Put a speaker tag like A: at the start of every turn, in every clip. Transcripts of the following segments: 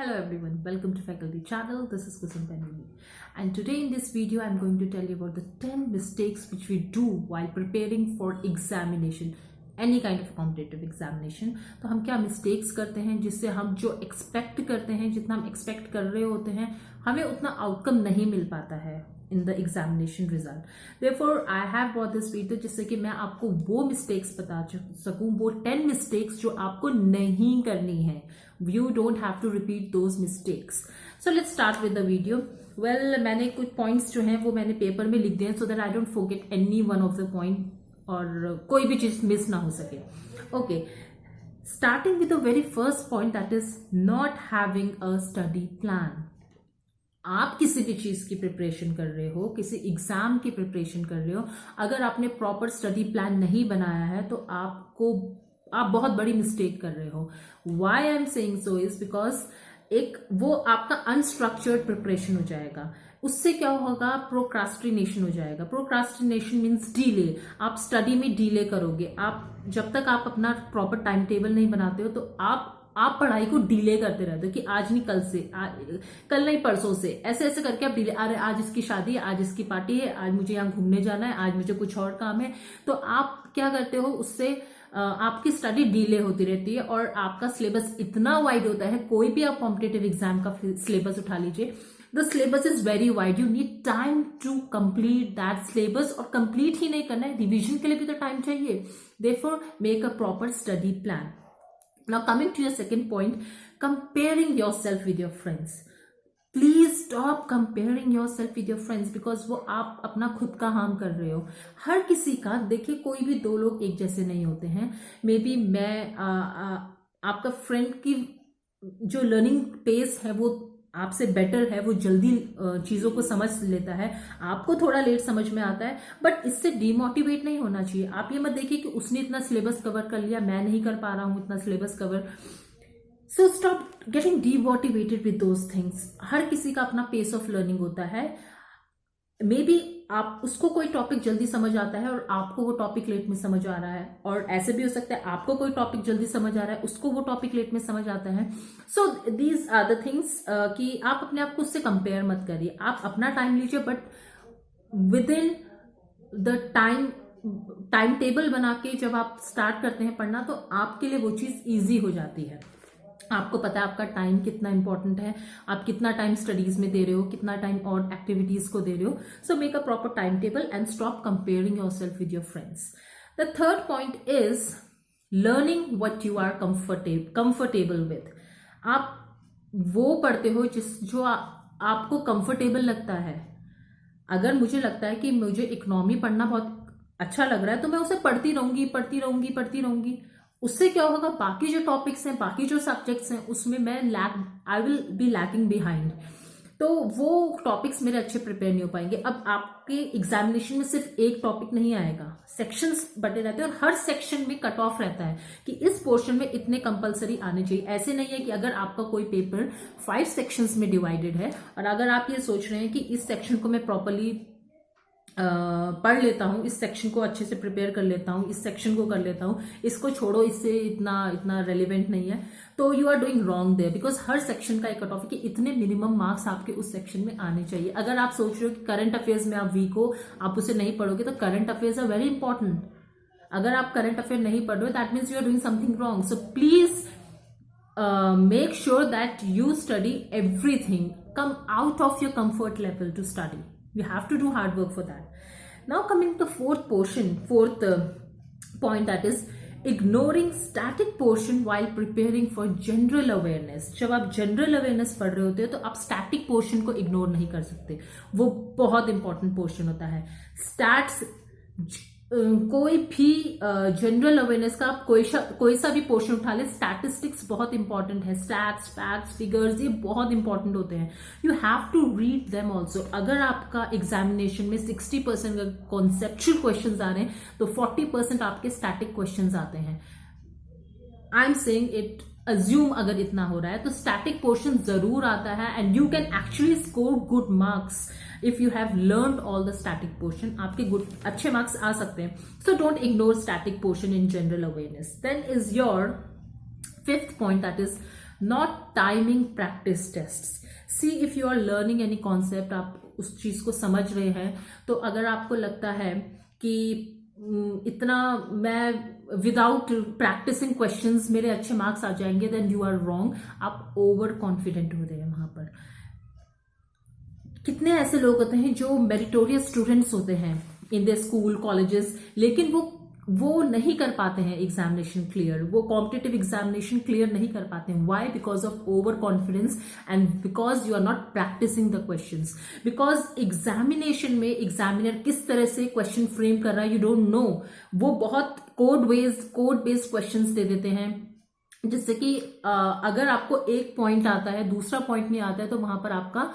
A: Hello everyone, welcome to Faculty Channel. This is Kusum Penuni, and today in this video I'm going to tell you about the 10 mistakes which we do while preparing for examination, any kind of competitive examination. तो हम क्या mistakes करते हैं जिससे हम जो expect करते हैं, जितना हम expect कर रहे होते हैं, हमें उतना outcome नहीं मिल पाता है in the examination result. Therefore I have brought this video जिससे कि मैं आपको वो mistakes बता सकूं, वो 10 mistakes जो आपको नहीं करनी है. You don't have to repeat those mistakes. So let's start with the video. Well, मैंने कुछ points जो हैं वो मैंने पेपर में लिख दिए so that I don't forget any one of the point और कोई भी चीज मिस ना हो सके. Okay, starting with the very first point, that is not having a study plan. आप किसी भी चीज की प्रिपरेशन कर रहे हो, किसी एग्जाम की प्रिपरेशन कर रहे हो, अगर आपने प्रॉपर स्टडी प्लान नहीं बनाया है तो आप बहुत बड़ी मिस्टेक कर रहे हो. Why I am saying so is because एक वो आपका अनस्ट्रक्चर्ड प्रिपरेशन हो जाएगा. उससे क्या होगा, प्रोक्रास्टिनेशन हो जाएगा. Procrastination means delay. आप स्टडी में डिले करोगे. आप जब तक आप अपना प्रॉपर टाइम टेबल नहीं बनाते हो तो आप पढ़ाई को डिले करते रहते हो कि आज नहीं कल से, कल नहीं परसों से, ऐसे ऐसे करके आप डिले. अरे आज इसकी शादी है, आज इसकी पार्टी है, आज मुझे यहाँ घूमने जाना है, आज मुझे कुछ और काम है. तो आप क्या करते हो, उससे आपकी स्टडी डिले होती रहती है और आपका सिलेबस इतना वाइड होता है. कोई भी आप कॉम्पिटिटिव एग्जाम का सिलेबस उठा लीजिए, the syllabus is very wide. You need time to complete that syllabus, और कंप्लीट ही नहीं करना है, रिविजन के लिए भी तो टाइम चाहिए. Therefore make a proper study plan. Now coming to your second point, comparing yourself with your friends. Please stop comparing yourself with your friends because वो आप अपना खुद का हार्म कर रहे हो. हर किसी का, देखिए कोई भी दो लोग एक जैसे नहीं होते हैं. मे बी मैं आपका फ्रेंड की जो लर्निंग पेस है वो आपसे बेटर है, वो जल्दी चीजों को समझ लेता है, आपको थोड़ा लेट समझ में आता है. बट इससे डिमोटिवेट नहीं होना चाहिए. आप ये मत देखिए कि उसने इतना सिलेबस कवर कर लिया, मैं नहीं कर पा रहा हूं इतना syllabus cover. So stop getting demotivated with those things. हर किसी का अपना पेस ऑफ लर्निंग होता है. मे बी आप उसको कोई टॉपिक जल्दी समझ आता है और आपको वो टॉपिक लेट में समझ आ रहा है, और ऐसे भी हो सकता है आपको कोई टॉपिक जल्दी समझ आ रहा है, उसको वो टॉपिक लेट में समझ आता है. So these are the things कि आप अपने आप को उससे कंपेयर मत करिए. आप अपना टाइम लीजिए, but with in the time table बना के जब आप स्टार्ट करते हैं पढ़ना तो आपके लिए वो चीज ईजी हो जाती है. आपको पता है आपका टाइम कितना इंपॉर्टेंट है, आप कितना टाइम स्टडीज में दे रहे हो, कितना टाइम और एक्टिविटीज को दे रहे हो. So make a proper time table and stop comparing yourself with your friends. The third point is learning what you are comfortable with. आप वो पढ़ते हो जो आपको कंफर्टेबल लगता है. अगर मुझे लगता है कि मुझे इकोनॉमी पढ़ना बहुत अच्छा लग रहा है तो मैं उसे पढ़ती रहूंगी. उससे क्या होगा, बाकी जो टॉपिक्स हैं, बाकी जो सब्जेक्ट्स हैं, उसमें मैं I will be lagging behind. तो वो टॉपिक्स मेरे अच्छे प्रिपेयर नहीं हो पाएंगे. अब आपके एग्जामिनेशन में सिर्फ एक टॉपिक नहीं आएगा, सेक्शंस बटे रहते हैं और हर सेक्शन में कट ऑफ रहता है कि इस पोर्शन में इतने कंपलसरी आने चाहिए. ऐसे नहीं है कि अगर आपका कोई पेपर 5 सेक्शंस में डिवाइडेड है और अगर आप ये सोच रहे हैं कि इस सेक्शन को मैं प्रॉपरली पढ़ लेता हूँ, इस सेक्शन को अच्छे से प्रिपेयर कर लेता हूँ, इस सेक्शन को कर लेता हूँ, इसको छोड़ो, इससे इतना रेलिवेंट नहीं है, तो you are doing wrong there. Because हर सेक्शन का एक कट ऑफ है कि इतने मिनिमम मार्क्स आपके उस सेक्शन में आने चाहिए. अगर आप सोच रहे हो कि करंट अफेयर्स में आप वीक हो, आप उसे नहीं पढ़ोगे, तो current affairs are very important. अगर आप करंट अफेयर नहीं पढ़ रहे हो, that means you are doing something wrong. So please make sure that you study everything. Come out of your comfort level to study. You have to do hard work for that. Now coming to the fourth point, that is ignoring static portion while preparing for general awareness. जब आप general awareness पढ़ रहे होते हो तो आप static portion को ignore नहीं कर सकते. वो बहुत important portion होता है. Stats, कोई भी जनरल अवेयरनेस का आप कोई सा भी पोर्शन उठा ले, स्टैटिस्टिक्स बहुत इंपॉर्टेंट है. स्टैट्स, फैक्ट्स, फिगर्स, ये बहुत इंपॉर्टेंट होते हैं. You have to read them also. अगर आपका एग्जामिनेशन में 60% कॉन्सेप्चुअल क्वेश्चंस आ रहे हैं तो 40% आपके स्टैटिक क्वेश्चंस आते हैं. आई एम सेइंग इट, अज्यूम अगर इतना हो रहा है तो स्टैटिक पोर्शन जरूर आता है and you can actually score good marks if you have learned all the static portion. आपके अच्छे मार्क्स आ सकते हैं. So don't ignore static portion in general awareness. Then is your fifth point, that is not timing practice tests. See if you are learning any concept, आप उस चीज को समझ रहे हैं, तो अगर आपको लगता है कि इतना मैं विदाउट प्रैक्टिसिंग क्वेश्चंस मेरे अच्छे मार्क्स आ जाएंगे, देन यू आर रॉन्ग. आप ओवर कॉन्फिडेंट हो रहे हैं वहां पर. कितने ऐसे लोग होते हैं जो मेरिटोरियस स्टूडेंट्स होते हैं इन द स्कूल कॉलेजेस, लेकिन वो नहीं कर पाते हैं एग्जामिनेशन क्लियर, वो कॉम्पिटिटिव एग्जामिनेशन क्लियर नहीं कर पाते हैं. Why? Because of over confidence and because you are not practicing the questions. Because examination में एग्जामिनर किस तरह से क्वेश्चन फ्रेम कर रहा है, यू डोंट नो. वो बहुत कोड बेस्ड क्वेश्चंस दे देते हैं, जिससे कि अगर आपको एक पॉइंट आता है, दूसरा पॉइंट नहीं आता है, तो वहां पर आपका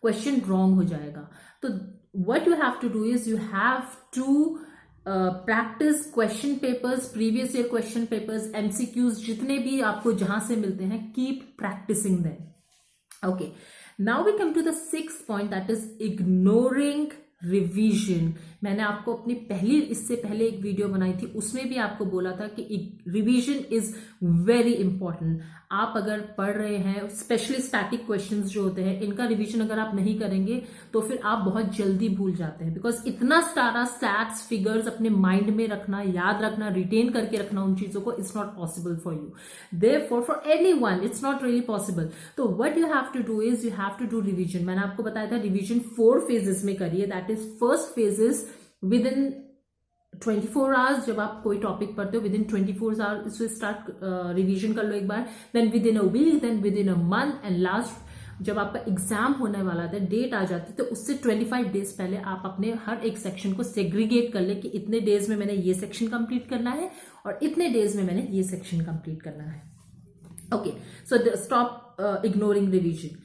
A: क्वेश्चन रॉन्ग हो जाएगा. तो what you have to do is you have to practice question papers, previous year question papers, MCQs, जितने भी आपको जहां से मिलते हैं, keep practicing them. Okay, now we come to the 6th point, that is ignoring revision. मैंने आपको अपनी इससे पहले एक वीडियो बनाई थी, उसमें भी आपको बोला था कि रिवीजन इज वेरी इंपॉर्टेंट. आप अगर पढ़ रहे हैं, स्पेशली स्टैटिक क्वेश्चंस जो होते हैं, इनका रिवीजन अगर आप नहीं करेंगे तो फिर आप बहुत जल्दी भूल जाते हैं. बिकॉज इतना सारा स्टैट्स, फिगर्स अपने माइंड में रखना, याद रखना, रिटेन करके रखना उन चीजों को, it's not possible for you. Therefore for anyone it's not really possible. तो what you have to do is you have to do revision. मैंने आपको बताया था रिवीजन 4 फेजेस में करिए. That is first phase is within 24 hours. जब आप कोई टॉपिक पढ़ते हो, विद इन 24 आवर्स इससे स्टार्ट रिवीजन कर लो एक बार. Then within a week, then within a month, and last जब आपका एग्जाम होने वाला था, डेट आ जाती, तो उससे 25 डेज पहले आप अपने हर एक सेक्शन को सेग्रीगेट कर ले कि इतने डेज में मैंने ये सेक्शन कंप्लीट करना है और इतने डेज में मैंने ये सेक्शन कंप्लीट करना है. Okay, so stop ignoring revision.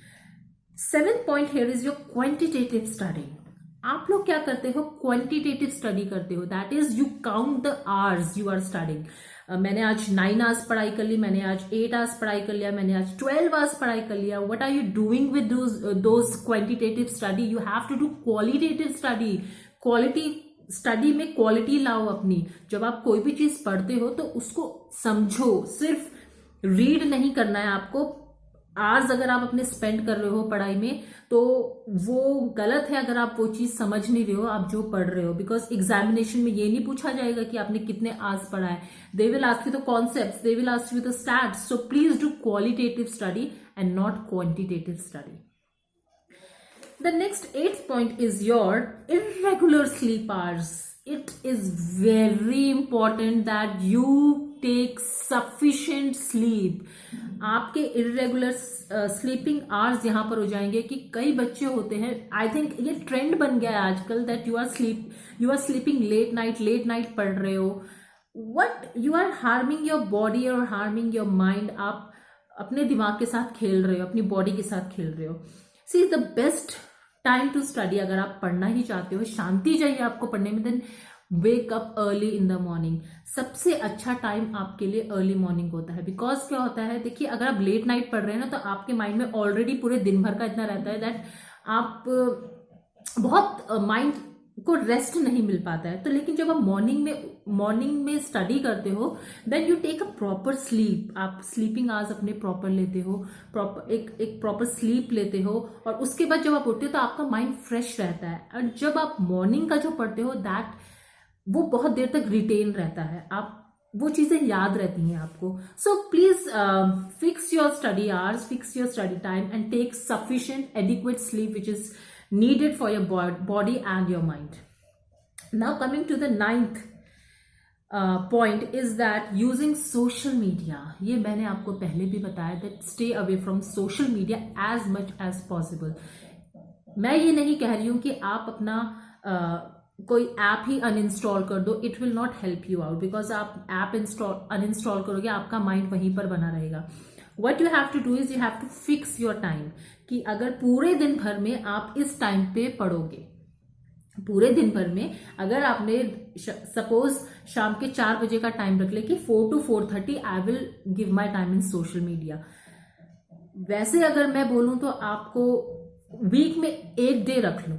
A: 7th point here is your quantitative study. आप लोग क्या करते हो? क्वांटिटेटिव स्टडी करते हो. That is you count the hours you are studying. मैंने आज 9 आवर्स पढ़ाई कर ली, मैंने आज 8 आवर्स पढ़ाई कर लिया, मैंने आज 12 आवर्स पढ़ाई कर लिया. What are you doing with those quantitative study? You have to do qualitative study. Quality study में क्वालिटी लाओ अपनी. जब आप कोई भी चीज पढ़ते हो तो उसको समझो. सिर्फ रीड नहीं करना है आपको. आज अगर आप अपने स्पेंड कर रहे हो पढ़ाई में, तो वो गलत है अगर आप वो चीज समझ नहीं रहे हो आप जो पढ़ रहे हो. बिकॉज एग्जामिनेशन में ये नहीं पूछा जाएगा कि आपने कितने आवर्स पढ़ा है. They will ask you the concepts, they will ask you the stats. So please do qualitative study and not quantitative study. The next 8th point is your irregular sleep hours. It is very important that you take sufficient sleep. आपके irregular sleeping hours यहाँ पर हो जाएंगे कि कई बच्चे होते हैं, I think ये ट्रेंड बन गया है आजकल, that you are sleeping late night पढ़ रहे हो. What you are harming your body or harming your mind. आप अपने दिमाग के साथ खेल रहे हो, अपनी बॉडी के साथ खेल रहे हो. See, the best time to study, अगर आप पढ़ना ही चाहते हो, शांति चाहिए आपको पढ़ने में, then wake up early in the morning. सबसे अच्छा टाइम आपके लिए अर्ली मॉर्निंग होता है. बिकॉज क्या होता है, देखिए अगर आप लेट नाइट पढ़ रहे हैं ना, तो आपके माइंड में ऑलरेडी पूरे दिन भर का इतना रहता है दैट आप बहुत माइंड को रेस्ट नहीं मिल पाता है. तो लेकिन जब आप मॉर्निंग में स्टडी करते हो, then you take a proper sleep. आप स्लीपिंग आवर्स अपने प्रॉपर लेते हो, एक प्रॉपर स्लीप लेते हो, और उसके बाद जब आप उठते हो तो आपका माइंड फ्रेश रहता है. और जब आप मॉर्निंग का जो पढ़ते हो, दैट वो बहुत देर तक रिटेन रहता है, आप वो चीजें याद रहती हैं आपको. So please fix your study hours, fix your study time, and take sufficient adequate sleep which is needed for your body and your mind. Now coming to the 9th point is that using social media. ये मैंने आपको पहले भी बताया that stay away from social media as much as possible. मैं ये नहीं कह रही हूँ कि आप अपना कोई ऐप ही अनइंस्टॉल कर दो. It will not help you out, because आप ऐप अनइंस्टॉल करोगे, आपका माइंड वहीं पर बना रहेगा. What you have to do is you have to fix your time. कि अगर पूरे दिन भर में आप इस टाइम पे पढ़ोगे, पूरे दिन भर में अगर आपने सपोज शाम के 4 बजे का टाइम रख ले कि 4 to 4:30 I will give my time in social media. वैसे अगर मैं बोलूं तो आपको वीक में एक डे रख लो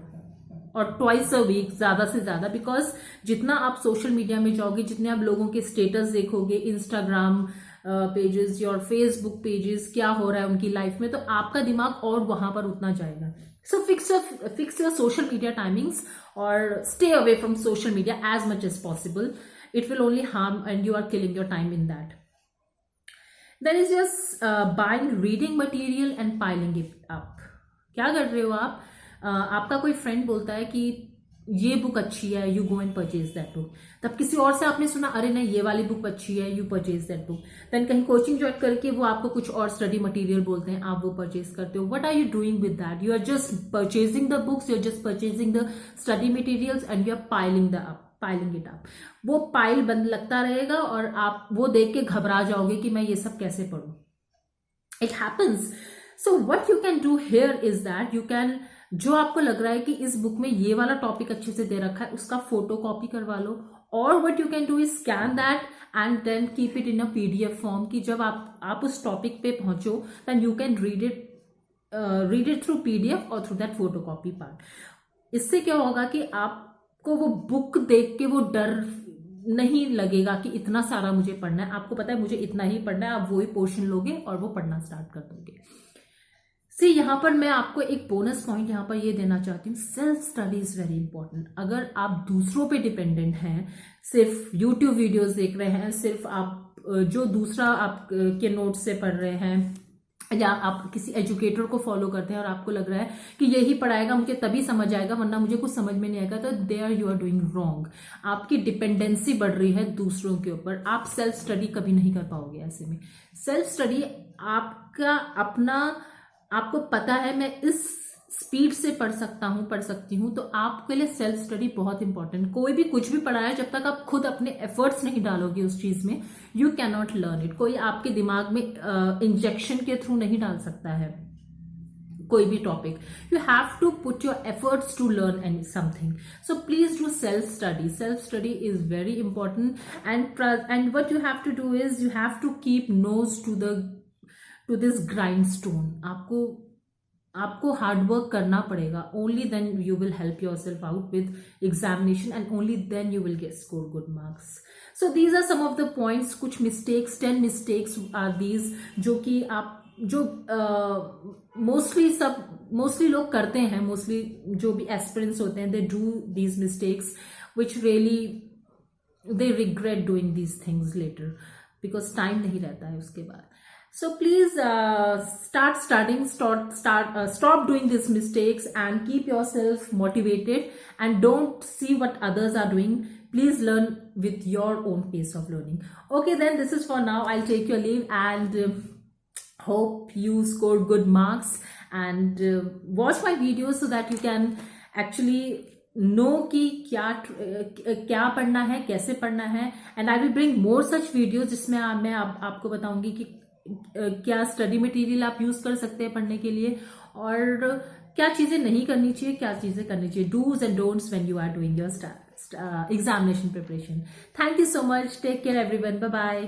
A: और ट्वाइस अ वीक ज्यादा से ज्यादा. बिकॉज जितना आप सोशल मीडिया में जाओगे, जितने आप लोगों के स्टेटस देखोगे, Instagram pages, your Facebook pages, क्या हो रहा है उनकी लाइफ में, तो आपका दिमाग और वहां पर उतना जाएगा. So fix your social media timings or stay away from social media as much as possible. It will only harm and you are killing your time in that. Then is just buying reading material and piling it up. क्या कर रहे हो आप? आपका कोई friend बोलता है कि ये बुक अच्छी है, you go and purchase that book. तब किसी और से आपने सुना, अरे नहीं ये वाली बुक अच्छी है, you purchase that book. Then कहीं कोचिंग ज्वाइन करके वो आपको कुछ और स्टडी मटेरियल बोलते हैं, आप वो परचेज करते हो. What are you doing with that? You are just purchasing the books, you are just purchasing the study materials and you are piling it up. वो पाइल बंद लगता रहेगा और आप वो देख के घबरा जाओगे कि मैं ये सब कैसे पढूं. It happens. So what you can do here is that you can, जो आपको लग रहा है कि इस बुक में ये वाला टॉपिक अच्छे से दे रखा है, उसका फोटो कॉपी करवा लो. और what you can do is scan that and then keep it in a PDF form, कि जब आप उस टॉपिक पे पहुंचो then you can read it through PDF और through that photo copy part. इससे क्या होगा कि आपको वो बुक देख के वो डर नहीं लगेगा कि इतना सारा मुझे पढ़ना है. आपको पता है मुझे इतना ही पढ़ना है, आप वही पोर्शन लोगे और वो पढ़ना स्टार्ट कर दोगे. सी, यहाँ पर मैं आपको एक बोनस पॉइंट यहाँ पर ये देना चाहती हूँ. Self study is very important. अगर आप दूसरों पे डिपेंडेंट हैं, सिर्फ यूट्यूब वीडियोस देख रहे हैं, सिर्फ आप जो दूसरा आप के नोट्स से पढ़ रहे हैं, या आप किसी एजुकेटर को फॉलो करते हैं और आपको लग रहा है कि यही पढ़ाएगा मुझे तभी समझ आएगा वरना मुझे कुछ समझ में नहीं आएगा, तो there you are doing wrong. आपकी डिपेंडेंसी बढ़ रही है दूसरों के ऊपर. आप सेल्फ स्टडी कभी नहीं कर पाओगे. ऐसे में सेल्फ स्टडी आपका अपना, आपको पता है मैं इस स्पीड से पढ़ सकती हूँ, तो आपके लिए सेल्फ स्टडी बहुत इंपॉर्टेंट. कोई भी कुछ भी पढ़ाया, जब तक आप खुद अपने एफर्ट्स नहीं डालोगे उस चीज में, you can not learn it. कोई आपके दिमाग में इंजेक्शन के थ्रू नहीं डाल सकता है कोई भी topic. You have to put your efforts to learn any something. So please do self study. Self study is very important and what you have to do is you have to keep nose to this grindstone. आपको hard work करना पड़ेगा. Only then you will help yourself out with examination and only then you will get score good marks. So these are some of the points. कुछ mistakes, 10 mistakes are these, जो कि आप mostly लोग करते हैं. Mostly जो भी aspirants होते हैं, they do these mistakes which really they regret doing these things later, because time नहीं रहता है उसके बाद. So please stop doing these mistakes and keep yourself motivated and don't see what others are doing. Please learn with your own pace of learning. Okay, then this is for now. I'll take your leave and hope you score good marks and watch my videos so that you can actually know कि क्या पढ़ना है, कैसे पढ़ना है. And I will bring more such videos जिसमें मैं आपको बताऊंगी कि क्या स्टडी मटेरियल आप यूज कर सकते हैं पढ़ने के लिए और क्या चीजें नहीं करनी चाहिए, क्या चीजें करनी चाहिए. Dos and don'ts when you are doing your examination preparation. Thank you so much. Take care everyone. Bye bye.